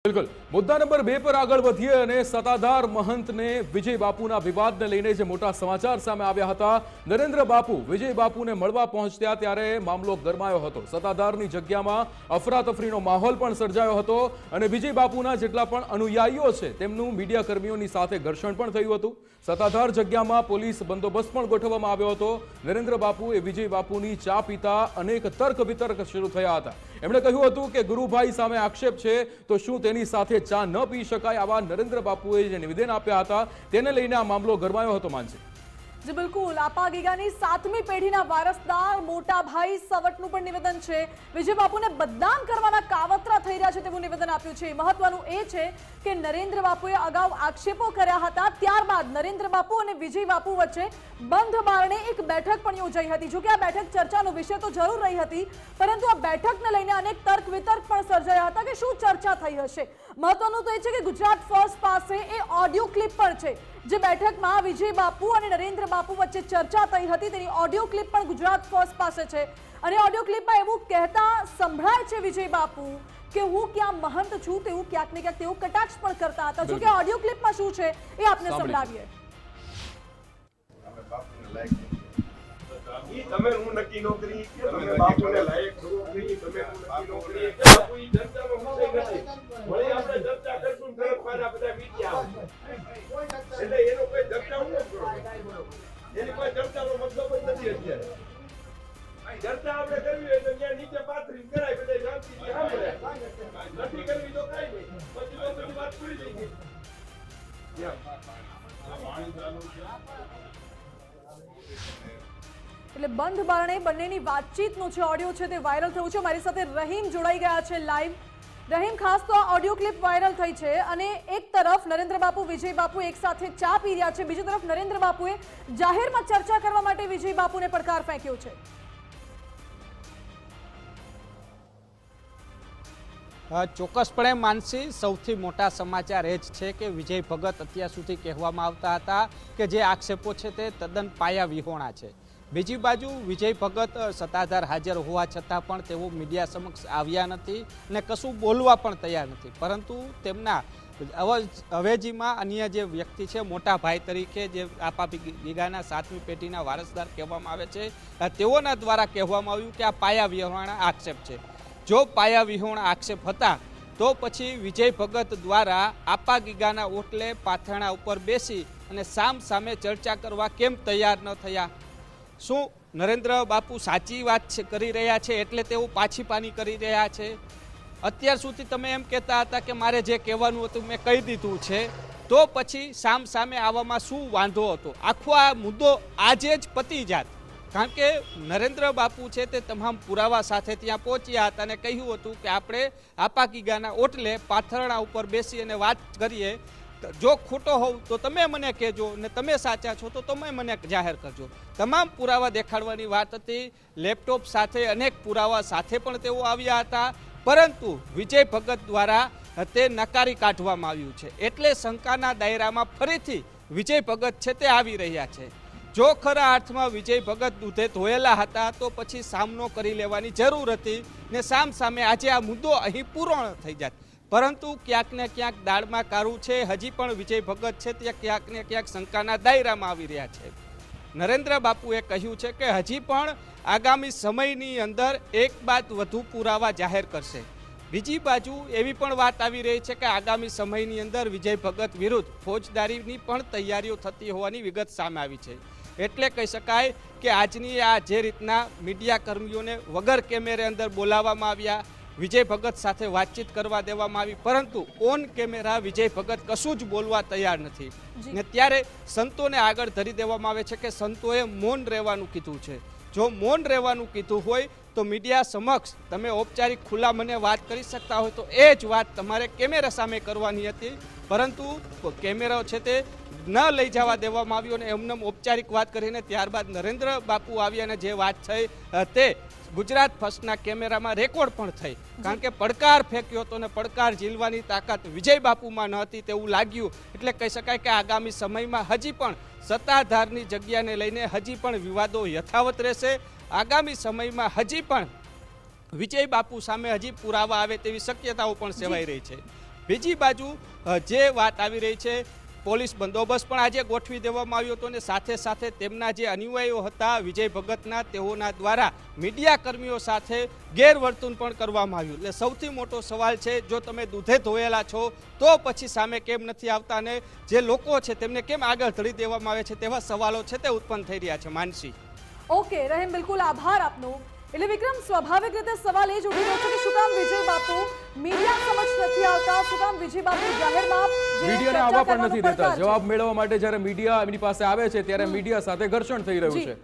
બિલકુલ મુદ્દા નંબર 2 પર આગળ વધીએ અને સત્તાધાર મહંતને વિજય બાપુના વિવાદને લઈને જે મોટા સમાચાર સામે આવ્યા હતા। નરેન્દ્ર બાપુ વિજય બાપુને મળવા પહોંચ્યા ત્યારે મામલો ગરમાયો હતો। સત્તાધારની જગ્યામાં અફરાતફરીનો માહોલ પણ સર્જાયો હતો અને વિજય બાપુના જેટલા પણ અનુયાયીઓ છે તેમનું મીડિયા કર્મીઓની સાથે ઘર્ષણ પણ થયું હતું। સત્તાધાર જગ્યામાં પોલીસ બંદોબસ્ત પણ ગોઠવવામાં આવ્યો હતો। નરેન્દ્ર બાપુ એ વિજય બાપુની ચા પીતા અનેક તર્ક વિતર્ક શરૂ થયા હતા। એમણે કહ્યું હતું કે ગુરુભાઈ સામે આક્ષેપ છે તો શું તેની સાથે ચા ન પી શકાય, આવા નરેન્દ્ર બાપુએ જે નિવેદન આપ્યા હતા તેને લઈને આ મામલો ગરમાયો હતો। માનસી जी बिल्कुल, आपा गीगानी 7મી પેઢીના વારસદાર મોટા ભાઈ સવટનું પણ નિવેદન છે। વિજય બાપુને બદનામ કરવાના કાવતરા થઈ રહ્યા છે તેવું નિવેદન આપ્યું છે। મહત્વનું એ છે કે નરેન્દ્ર બાપુએ અગાઉ આક્ષેપો કર્યા હતા, ત્યારબાદ નરેન્દ્ર બાપુ અને વિજય બાપુ વચ્ચે બંધ બારણે એક બેઠક પણ યોજાઈ હતી। જો કે આ બેઠક ચર્ચાનો વિષય તો જરૂર રહી હતી, પરંતુ આ બેઠકને લઈને અનેક તર્ક વિતર્ક પણ સર્જાયા હતા કે શું ચર્ચા થઈ હશે। મહત્વનું તો એ છે કે ગુજરાત ફર્સ્ટ પાસે એ ઓડિયો ક્લિપ પણ છે જે બેઠકમાં વિજય બાપુ અને નરેન્દ્ર બાપુ વચ્ચે ચર્ચા થઈ હતી તેની ઓડિયો ક્લિપ પણ ગુજરાત ફર્સ્ટ પાસે છે। અને ઓડિયો ક્લિપમાં એવું કહેતા સંભળાય છે વિજય બાપુ કે હું ક્યાં મહંત છું તેવું ક્યાંક ને ક્યાંક તેઓ કટાક્ષ પણ કરતા હતા। જો કે ઓડિયો ક્લિપમાં શું છે એ આપને સંભળાવીએ। તમે હું નક્કી નોકરી તમે બાપુને લાયક નોકરી તમે નક્કી નોકરી કે કોઈ ચર્ચાનો વિષય નથી। વળી આપણે ચર્ચા કરશું ફેર પાછા બધા વિદ્યા એટલે એનો કોઈ ચર્ચા ન કરો, એની કોઈ ચર્ચાનો મતલબ જ નથી। અત્યારે ચર્ચા આપણે કરવી હોય તો ત્યાં નીચે પાથરી કરાય, બધા શાંતિથી સાંભળે, નથી કરવી તો કાઈ નહીં, પછી તો બધી વાત પૂરી થઈ ગઈ। એટલે બંધ બારણે બંનેની વાતચીતનો જે ઓડિયો છે તે વાયરલ થયું છે। મારી સાથે રહીમ જોડાઈ ગયા છે લાઈવ। રહીમ, ખાસ તો આ ઓડિયો ક્લિપ વાયરલ થઈ છે અને એક તરફ નરેન્દ્ર બાપુ વિજય બાપુ એક સાથે ચા પી રહ્યા છે, બીજી તરફ નરેન્દ્ર બાપુએ જાહેરમાં ચર્ચા કરવા માટે વિજય બાપુને પડકાર ફેંક્યો છે। ચોક્કસપણે માનસી, સૌથી મોટા સમાચાર એ જ છે કે વિજય ભગત અત્યાર સુધી કહેવામાં આવતા હતા કે જે આક્ષેપો છે તે તદ્દન પાયા વિહોણા છે। બીજી બાજુ વિજય ભગત સત્તાધાર હાજર હોવા છતાં પણ તેઓ મીડિયા સમક્ષ આવ્યા નથી અને કશું બોલવા પણ તૈયાર નથી, પરંતુ તેમના અવેજીમાં અન્ય જે વ્યક્તિ છે મોટા ભાઈ તરીકે જે આપા ગીગાના 7મી પેઢીના વારસદાર કહેવામાં આવે છે તેઓના દ્વારા કહેવામાં આવ્યું કે આ પાયા વિહોણા આક્ષેપ છે। જો પાયા વિહોણા આક્ષેપ હતા તો પછી વિજય ભગત દ્વારા આપા ગીગાના ઓટલે પાથરણા ઉપર બેસી અને સામ સામે ચર્ચા કરવા કેમ તૈયાર ન થયા? શું નરેન્દ્ર બાપુ સાચી વાત કરી રહ્યા છે એટલે તેઓ પાછી પાની કરી રહ્યા છે? અત્યાર સુધી તમે એમ કહેતા હતા કે મારે જે કહેવાનું હતું મેં કહી દીધું છે, તો પછી સામ સામે આવવામાં શું વાંધો હતો? આખો આ મુદ્દો આજે જ પતી જાત, કારણ કે નરેન્દ્ર બાપુ છે તે તમામ પુરાવા સાથે ત્યાં પહોંચ્યા હતા અને કહ્યું હતું કે આપણે આપા ગીગાના ઓટલે પાથરણા ઉપર બેસી અને વાત કરીએ, જો ખોટો હોવ તો તમે મને કહેજો ને તમે સાચા છો તો તમે મને જાહેર કરજો। તમામ પુરાવા દેખાડવાની વાત હતી, લેપટોપ સાથે અનેક પુરાવા સાથે પણ તેઓ આવ્યા હતા, પરંતુ વિજય ભગત દ્વારા તે નકારી કાઢવામાં આવ્યું છે। એટલે શંકાના દાયરામાં ફરીથી વિજય ભગત છે તે આવી રહ્યા છે। જો ખરા અર્થમાં વિજય ભગત દૂધે ધોયેલા હતા તો પછી સામનો કરી લેવાની જરૂર હતી ને સામ સામે આજે આ મુદ્દો અહીં પૂર્ણ થઈ જાત, પરંતુ ક્યાંક ને ક્યાંક દાળમાં કારું છે। હજી પણ વિજય ભગત છે તે ક્યાંક ને ક્યાંક શંકાના દાયરામાં આવી રહ્યા છે। નરેન્દ્ર બાપુએ કહ્યું છે કે હજી પણ આગામી સમયની અંદર એક બાદ વધુ પુરાવા જાહેર કરશે। બીજી બાજુ એવી પણ વાત આવી રહી છે કે આગામી સમયની અંદર વિજય ભગત વિરુદ્ધ ફોજદારીની પણ તૈયારીઓ થતી હોવાની વિગત સામે આવી છે। એટલે કહી શકાય કે આજની આ જે રીતના મીડિયા કર્મીઓને વગર કેમેરે અંદર બોલાવવામાં આવ્યા, વિજય ભગત સાથે વાતચીત કરવા દેવામાં આવી, પરંતુ ઓન કેમેરા વિજય ભગત કશું જ બોલવા તૈયાર નથી ને ત્યારે સંતોને આગળ ધરી દેવામાં આવે છે કે સંતોએ મૌન રહેવાનું કીધું છે। જો મૌન રહેવાનું કીધું હોય તો મીડિયા સમક્ષ તમે ઔપચારિક ખુલ્લા મને વાત કરી શકતા હોય તો એ જ વાત તમારે કેમેરા સામે કરવાની હતી, પરંતુ કેમેરા છે તે ન લઈ જવા દેવામાં આવ્યો અને એમને ઔપચારિક વાત કરીને ત્યારબાદ નરેન્દ્ર બાપુ આવ્યા અને જે વાત થઈ તે ગુજરાત ફર્સ્ટના કેમેરામાં રેકોર્ડ પણ થઈ, કારણ કે પડકાર ફેંક્યો હતો અને પડકાર ઝીલવાની તાકાત વિજય બાપુમાં ન હતી તેવું લાગ્યું। એટલે કહી શકાય કે આગામી સમયમાં હજી પણ સત્તાધારની જગ્યાને લઈને હજી પણ વિવાદો યથાવત રહેશે। આગામી સમયમાં હજી પણ વિજય બાપુ સામે હજી પુરાવા આવે તેવી શક્યતાઓ પણ સેવાઈ રહી છે। બીજી બાજુ જે વાત આવી રહી છે, પોલીસ બંદોબસ્ત પણ આજે ગોઠવી દેવામાં આવ્યો હતો અને સાથે સાથે તેમના જે અનુયાયીઓ હતા વિજય ભગતના, તેઓના દ્વારા મીડિયા કર્મીઓ સાથે ગેરવર્તન પણ કરવામાં આવ્યું. એટલે સૌથી મોટો સવાલ છે, જો તમે દૂધે ધોયેલા છો તો પછી સામે કેમ નથી આવતા અને જે લોકો છે તેમને કેમ આગળ ધડી દેવામાં આવે છે, તેવા સવાલો છે તે ઉત્પન્ન થઈ રહ્યા છે. માનસી. ઓકે રહીમ, બિલકુલ આભાર આપનો. એટલે વિક્રમ, સ્વાભાવિક રીતે સવાલ એ જ ઉઠી રહ્યો છે કે શું કામ વિજય બાપુ મીડિયા સમક્ષ નથી આવતા, શું કામ વિજય બાપુ જાહેરમાં જે મીડિયાને ચર્ચા આવવા પણ કરવાનો નથી દેતા. પડકાર છે? જવાબ મેળવવા માટે જ્યારે મીડિયા એમની પાસે આવે છે ત્યારે મીડિયા સાથે ઘર્ષણ થઈ રહ્યું જી. છે.